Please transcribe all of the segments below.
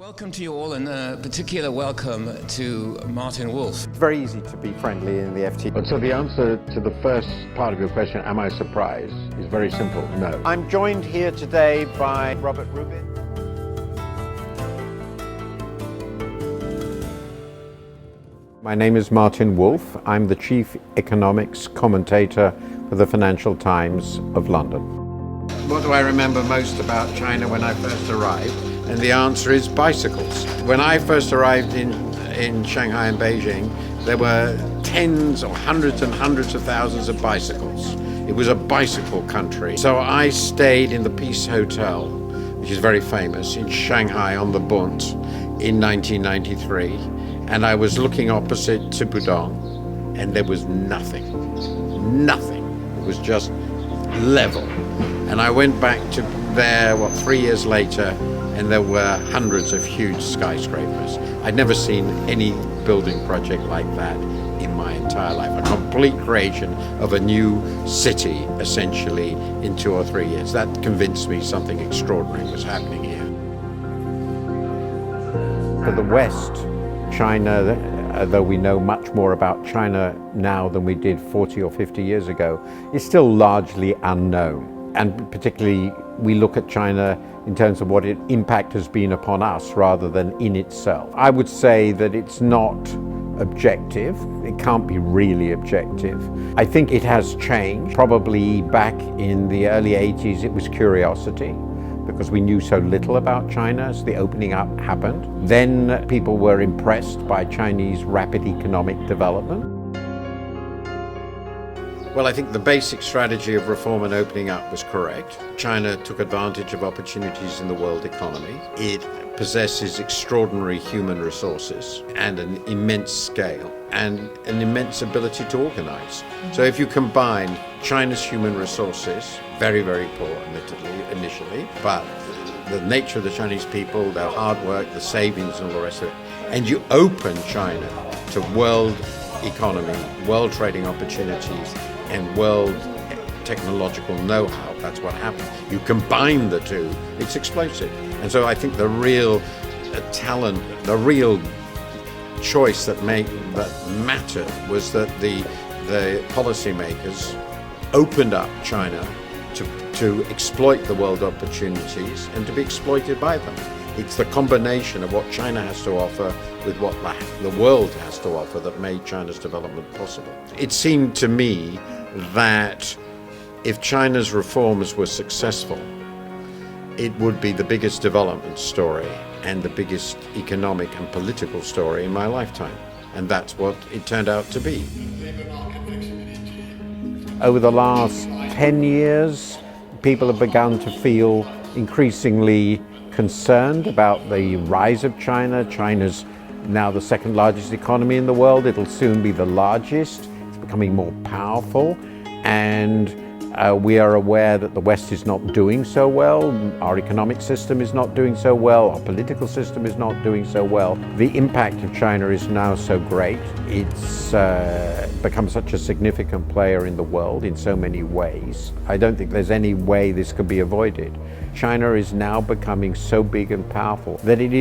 Welcome to you all, and a particular welcome to Martin Wolf. It's very easy to be friendly in the FT. So the answer to the first part of your question, am I surprised, is very simple, no. I'm joined here today by Robert Rubin. My name is Martin Wolf. I'm the Chief Economics Commentator for the Financial Times of London. What do I remember most about China when I first arrived? And the answer is bicycles. When I first arrived in Shanghai and Beijing, there were tens or hundreds and hundreds of thousands of bicycles. It was a bicycle country. So I stayed in the Peace Hotel, which is very famous, in Shanghai on the Bund in 1993. And I was looking opposite to Pudong, and there was nothing. Nothing. It was just level. And I went back to there, 3 years later, and there were hundreds of huge skyscrapers. I'd never seen any building project like that in my entire life. A complete creation of a new city, essentially, in 2 or 3 years. That convinced me something extraordinary was happening here. For the West, China, though we know much more about China now than we did 40 or 50 years ago, is still largely unknown. And particularly, we look at China in terms of what its impact has been upon us rather than in itself. I would say that it's not objective. It can't be really objective. I think it has changed. Probably back in the early 80s, it was curiosity, because we knew so little about China as the opening up happened. Then people were impressed by Chinese rapid economic development. Well, I think the basic strategy of reform and opening up was correct. China took advantage of opportunities in the world economy. It possesses extraordinary human resources and an immense scale and an immense ability to organize. So if you combine China's human resources, very, very poor admittedly initially, but the nature of the Chinese people, their hard work, the savings and all the rest of it, and you open China to world economy, world trading opportunities, and world technological know-how, that's what happened. You combine the two, it's explosive. And so I think the real talent, the real choice that mattered was that the policymakers opened up China to exploit the world opportunities and to be exploited by them. It's the combination of what China has to offer with what the world has to offer that made China's development possible. It seemed to me that if China's reforms were successful, it would be the biggest development story and the biggest economic and political story in my lifetime. And that's what it turned out to be. Over the last 10 years, people have begun to feel increasingly concerned about the rise of China. China's now the second largest economy in the world. It'll soon be the largest. It's becoming more powerful, and we are aware that the West is not doing so well. Our economic system is not doing so well. Our political system is not doing so well. The impact of China is now so great. It's become such a significant player in the world in so many ways. I don't think there's any way this could be avoided. China is now becoming so big and powerful that it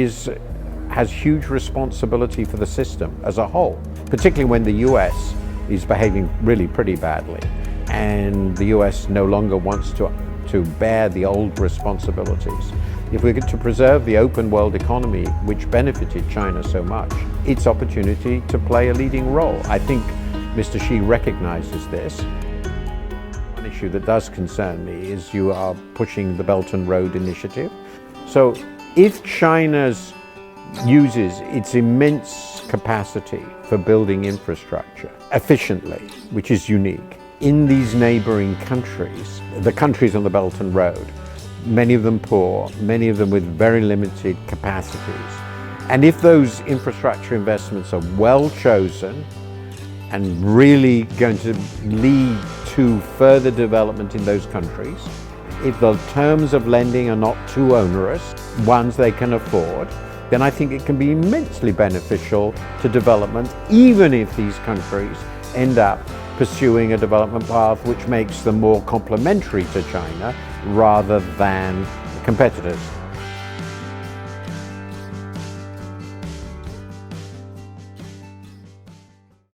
has huge responsibility for the system as a whole, particularly when the US is behaving really pretty badly. And the US no longer wants to bear the old responsibilities. If we're going to preserve the open world economy, which benefited China so much, its opportunity to play a leading role. I think Mr. Xi recognizes this. One issue that does concern me is you are pushing the Belt and Road Initiative. So if China uses its immense capacity for building infrastructure efficiently, which is unique, in these neighboring countries, the countries on the Belt and Road, many of them poor, many of them with very limited capacities. And if those infrastructure investments are well chosen and really going to lead to further development in those countries, if the terms of lending are not too onerous, ones they can afford, then I think it can be immensely beneficial to development, even if these countries end up pursuing a development path which makes them more complementary to China rather than competitors.